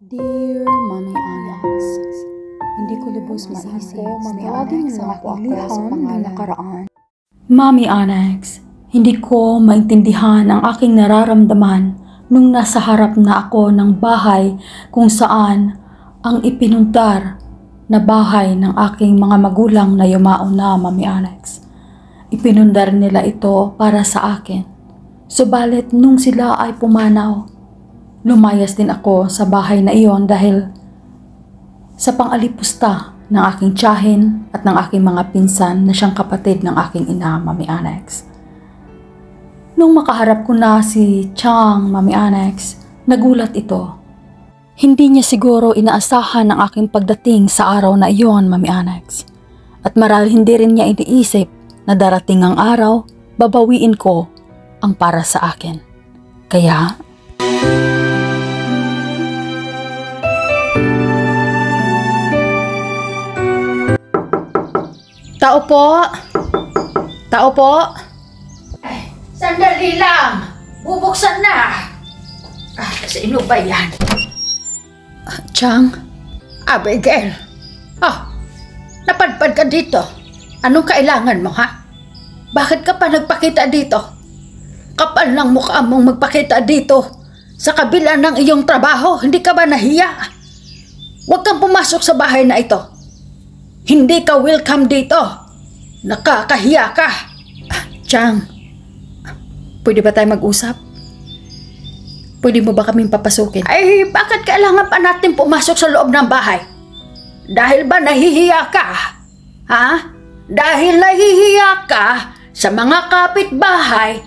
Dear Mommy Alex, hindi ko lubos maisip na laging nakakiliham ng nakaraan. Mommy Alex, hindi ko maintindihan ang aking nararamdaman nung nasa harap na ako ng bahay kung saan ang ipinuntar na bahay ng aking mga magulang na yumao na, Mommy Alex. Ipinundar nila ito para sa akin. Subalit nung sila ay pumanaw, lumayas din ako sa bahay na iyon dahil sa pang-alipusta ng aking tiyahin at ng aking mga pinsan na siyang kapatid ng aking ina, Mami Alex. Nung makaharap ko na si Chang, Mami Alex, nagulat ito. Hindi niya siguro inaasahan ang aking pagdating sa araw na iyon, Mami Alex. At marahil hindi rin niya iniisip na darating ang araw, babawiin ko ang para sa akin. Kaya Tao po! Tao po! Ay, sandali lang! Bubuksan na! Sino ba yan? Chang? Abigail! Napadpad ka dito. Anong kailangan mo, ha? Bakit ka pa nagpakita dito? Kapal ng mukha mong magpakita dito. Sa kabila ng iyong trabaho, hindi ka ba nahiya? Huwag kang pumasok sa bahay na ito. Hindi ka welcome dito. Nakakahiya ka. Chang, pwede ba tayo mag-usap? Pwede mo ba kaming papasukin? Ay, bakit kailangan pa natin pumasok sa loob ng bahay? Dahil ba nahihiya ka? Ha? Dahil nahihiya ka sa mga kapitbahay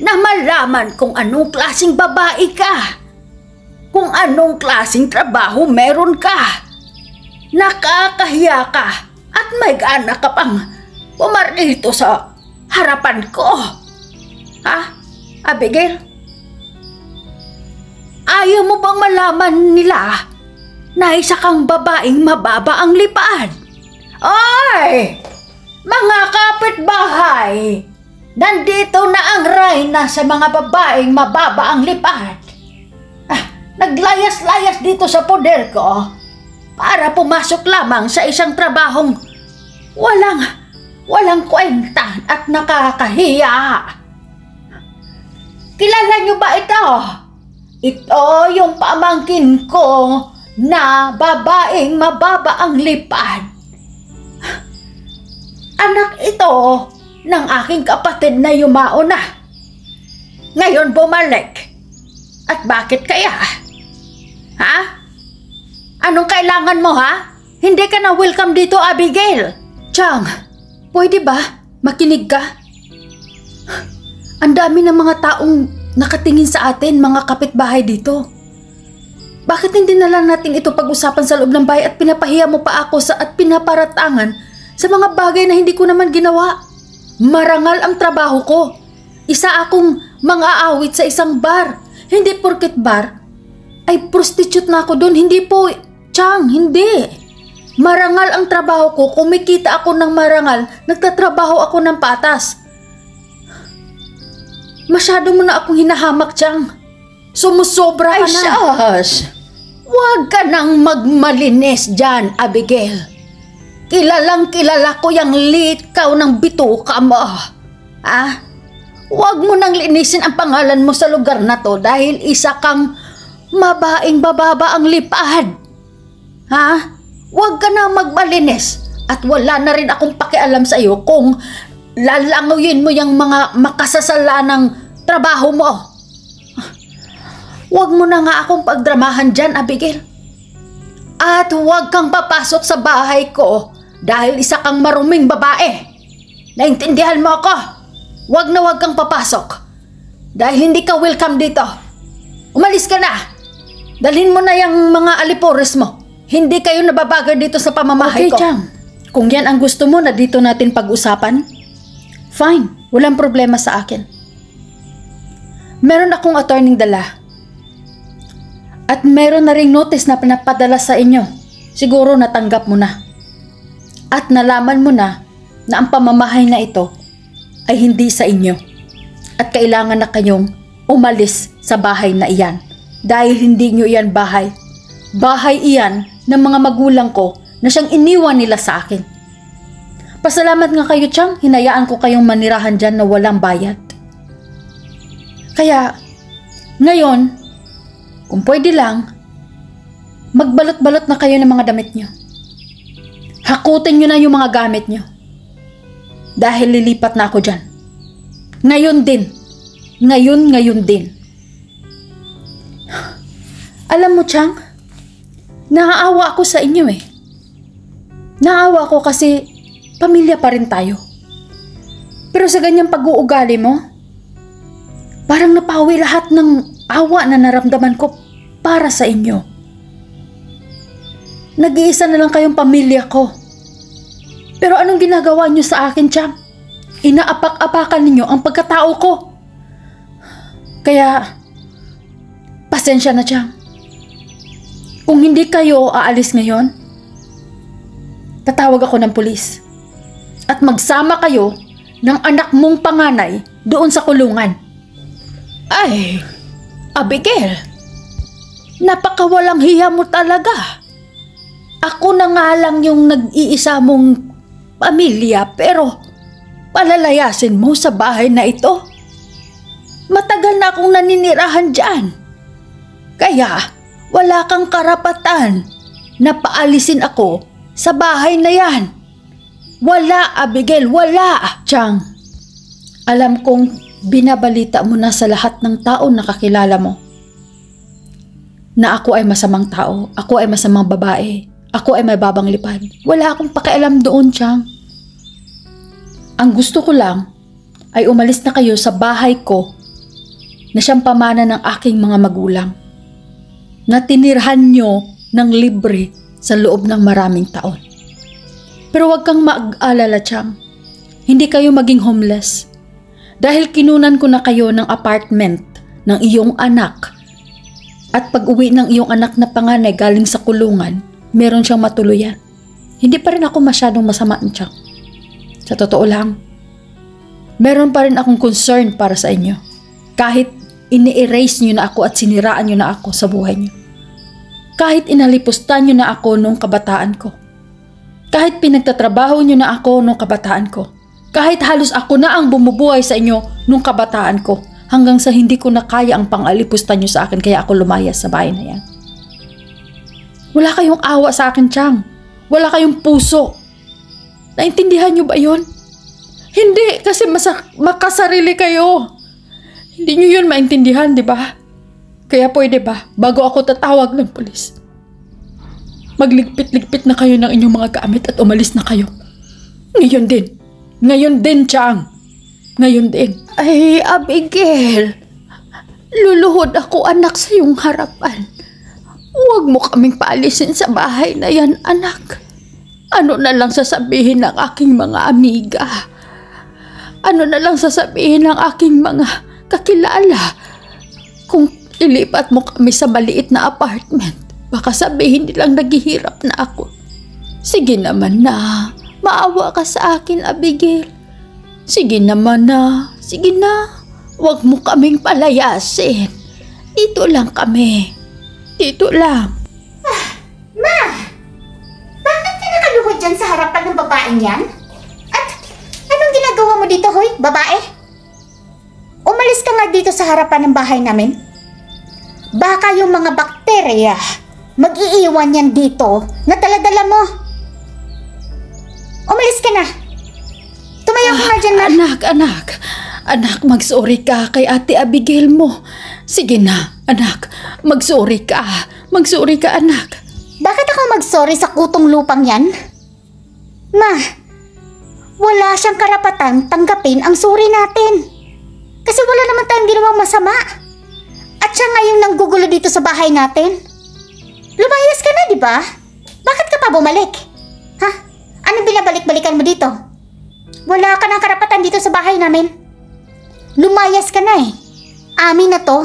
na malaman kung anong klaseng babae ka. Kung anong klaseng trabaho meron ka. Nakakahiya ka at may gana ka pang pumarito sa harapan ko. Ha? Abigail? Ayaw mo bang malaman nila na isa kang babaeng mababa ang lipad? Ay! Mga kapitbahay! Nandito na ang reyna sa mga babaeng mababa ang lipad. Naglayas-layas dito sa poder ko para pumasok lamang sa isang trabahong walang kwenta at nakakahiya. Kilala niyo ba ito? Ito yung pamangkin ko na babaeng mababa ang lipad. Anak ito ng aking kapatid na yumao na. Ngayon bumalik. At bakit kaya? Ha? Anong kailangan mo, ha? Hindi ka na welcome dito, Abigail. Chang, pwede ba makinig ka? Ang dami ng mga taong nakatingin sa atin, mga kapitbahay dito. Bakit hindi na lang natin ito pag-usapan sa loob ng bahay at pinapahiya mo pa ako at pinaparatangan sa mga bagay na hindi ko naman ginawa? Marangal ang trabaho ko. Isa akong mang-aawit sa isang bar. Hindi porket bar ay prostitute na ako doon. Hindi po, Chang, hindi. Marangal ang trabaho ko. Kumikita ako ng marangal. Nagtatrabaho ako ng patas. Masyado mo na akong hinahamak, Chang. Sumusobra ka na. Shush! Huwag ka nang magmalinis dyan, Abigail. Kilalang kilala ko yung likaw ng bituka mo. Huwag mo nang linisin ang pangalan mo sa lugar na to dahil isa kang mabaing bababa ang lipad. Huwag ka na magmalinis at wala na rin akong pakialam sa iyo kung lalanguyin mo yung mga makasasalanang trabaho mo. Huwag mo na nga akong pagdramahan dyan, Abigail. At huwag kang papasok sa bahay ko dahil isa kang maruming babae. Naintindihan mo ako? Huwag na huwag kang papasok dahil hindi ka welcome dito. Umalis ka na. Dalhin mo na yung mga alipores mo. Hindi kayo nababagay dito sa pamamahay ko. Okay, Chang. Kung yan ang gusto mo na dito natin pag-usapan, fine. Walang problema sa akin. Meron akong attorney dala. At meron na ring notice na pinapadala sa inyo. Siguro natanggap mo na. At nalaman mo na ang pamamahay na ito ay hindi sa inyo. At kailangan na kayong umalis sa bahay na iyan. Dahil hindi nyo iyan bahay. Bahay iyan ng mga magulang ko na siyang iniwan nila sa akin. Pasalamat nga kayo, Chang, hinayaan ko kayong manirahan dyan na walang bayad. Kaya, ngayon, kung pwede lang, magbalot-balot na kayo ng mga damit nyo. Hakutin nyo na yung mga gamit nyo. Dahil lilipat na ako dyan. Ngayon din. Ngayon din. Alam mo, Chang, naaawa ako sa inyo eh. Naaawa ako kasi pamilya pa rin tayo. Pero sa ganyang pag-uugali mo, parang napawi lahat ng awa na naramdaman ko para sa inyo. Nag-iisa na lang kayong pamilya ko. Pero anong ginagawa niyo sa akin, Chang? Inaapak-apakan ninyo ang pagkatao ko. Kaya, pasensya na, Chang. Kung hindi kayo aalis ngayon, tatawag ako ng pulis. At magsama kayo ng anak mong panganay doon sa kulungan. Ay, Abigail, napakawalang hiya mo talaga. Ako na nga lang yung nag-iisa mong pamilya pero palalayasin mo sa bahay na ito. Matagal na akong naninirahan dyan. Kaya wala kang karapatan na paalisin ako sa bahay na yan. Wala, Abigail, wala. Chang, alam kong binabalita mo na sa lahat ng tao na kakilala mo na ako ay masamang tao, ako ay masamang babae, ako ay may babang lipad. Wala akong pakialam doon, Chang. Ang gusto ko lang ay umalis na kayo sa bahay ko na siyang pamana ng aking mga magulang na tinirhan nyo ng libre sa loob ng maraming taon. Pero wag kang mag-alala, Chang. Hindi kayo maging homeless. Dahil kinunan ko na kayo ng apartment ng iyong anak. At pag-uwi ng iyong anak na panganay galing sa kulungan, meron siyang matuluyan. Hindi pa rin ako masyadong masama, Chang. Sa totoo lang, meron pa rin akong concern para sa inyo. Kahit ini-erase nyo na ako at siniraan nyo na ako sa buhay nyo. Kahit inalipustan nyo na ako nung kabataan ko. Kahit pinagtatrabaho nyo na ako nung kabataan ko. Kahit halos ako na ang bumubuhay sa inyo nung kabataan ko. Hanggang sa hindi ko na kaya ang pangalipustan nyo sa akin kaya ako lumayas sa bahay na yan. Wala kayong awa sa akin, Chang. Wala kayong puso. Naintindihan nyo ba yon? Hindi, kasi makasarili kayo. Hindi nyo yun maintindihan, di ba? Kaya pwede ba, bago ako tatawag ng pulis, magligpit-ligpit na kayo ng inyong mga gamit at umalis na kayo. Ngayon din. Ngayon din, Chang. Ngayon din. Ay, Abigail. Luluhod ako, anak, sa iyong harapan. Huwag mo kaming paalisin sa bahay na yan, anak. Ano na lang sasabihin ng aking mga amiga? Ano na lang sasabihin ng aking mga kakilala? Kung ilipat mo kami sa maliit na apartment, baka sabihin nilang naghihirap na ako. Sige naman na. Maawa ka sa akin, Abigail. Sige naman na. Sige na. Huwag mo kaming palayasin. Dito lang kami. Dito lang. Ma! Bakit ka nakaluhod dyan sa harapan ng babaeng yan? At anong ginagawa mo dito, hoy, babae? Umalis ka nga dito sa harapan ng bahay namin. Baka yung mga bakterya mag-iiwan yan dito na taladala mo. Umalis ka na. Tumayo ka nga dyan na. Anak, mag-sorry ka kay Ate Abigail mo. Sige na, anak, mag-sorry ka. Mag-sorry ka, anak. Bakit ako mag-sorry sa kutong lupang yan? Ma, wala siyang karapatan tanggapin ang sorry natin. Kasi wala naman tayong ginawang masama. At siya ngayong nanggugulo dito sa bahay natin. Lumayas ka na, di ba? Bakit ka pa bumalik? Ha? Anong binabalik-balikan mo dito? Wala ka ng karapatan dito sa bahay namin. Lumayas ka na eh. Amin na to.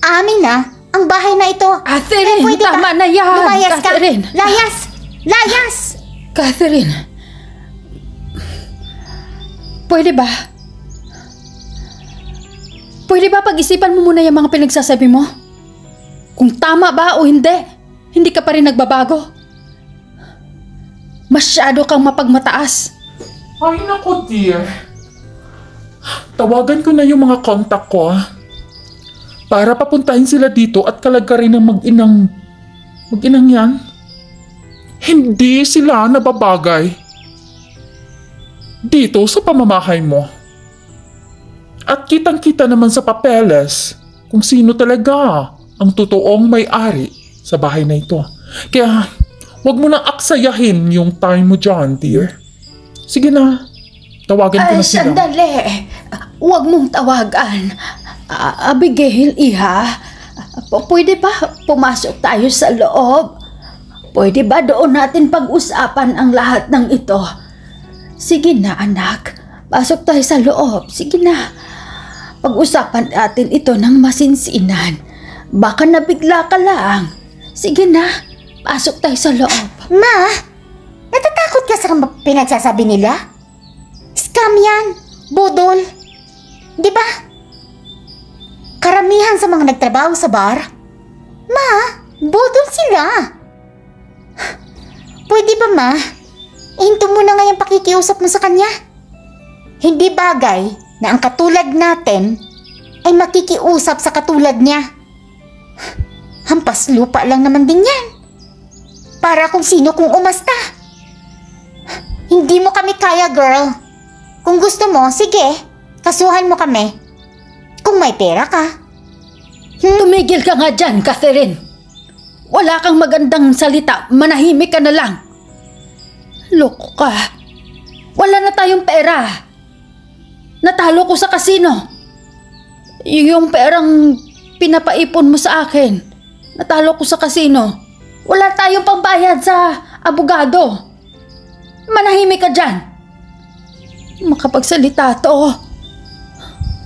Amin na ang bahay na ito. Catherine, tama na yan. Lumayas Catherine. ka. Layas! Layas! Catherine. Pwede ba? Pwede ba pag-isipan mo muna yung mga pinagsasabi mo? Kung tama ba o hindi? Hindi ka pa rin nagbabago. Masyado kang mapagmataas. Ay, naku, dear. Tawagan ko na yung mga contact ko, para papuntahin sila dito at kalagarin ng mag-inang yan. Hindi sila nababagay dito sa pamamahay mo. At kitang-kita naman sa papeles kung sino talaga ang totoong may-ari sa bahay na ito. Kaya, wag mo nang aksayahin yung time mo dyan, dear. Sige na, tawagan ko na sila. Sandali. Huwag mong tawagan. Abigail, iha. Pwede ba pumasok tayo sa loob? Pwede ba doon natin pag-usapan ang lahat ng ito? Sige na, anak. Pasok tayo sa loob. Sige na. Pag-usapan natin ito ng masinsinan. Baka nabigla ka lang. Sige na. Pasok tayo sa loob. Ma, natatakot ka sa pinagsasabi nila? Scam yan. Budol. Di ba? Karamihan sa mga nagtrabaho sa bar, ma, budol sila. Pwede ba, ma? Ihinto mo na nga yung pakikiusap mo sa kanya. Hindi bagay na ang katulad natin ay makikiusap sa katulad niya. Hampas lupa lang naman din yan. Para kung sino kung umasta. Hindi mo kami kaya, girl. Kung gusto mo, sige, kasuhan mo kami. Kung may pera ka. Tumigil ka nga dyan, Catherine. Wala kang magandang salita. Manahimik ka na lang. Loko ka. Wala na tayong pera. Natalo ko sa kasino. Yung perang pinapaipon mo sa akin. Natalo ko sa kasino. Wala tayong pambayad sa abogado. Manahimik ka dyan. Makapagsalita to.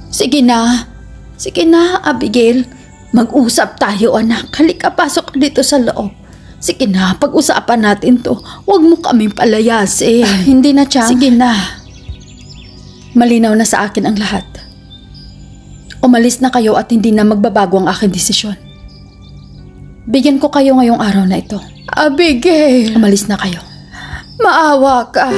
Sige na. Sige na, Abigail. Mag-usap tayo, anak. Halika, pasok ka dito sa loob. Sige na, pag-usapan natin to. Huwag mo kaming palayasin. Hindi na, Chang. Sige na. Malinaw na sa akin ang lahat. Umalis na kayo at hindi na magbabago ang aking desisyon. Bigyan ko kayo ngayong araw na ito. Abigail! Umalis na kayo. Maawa ka.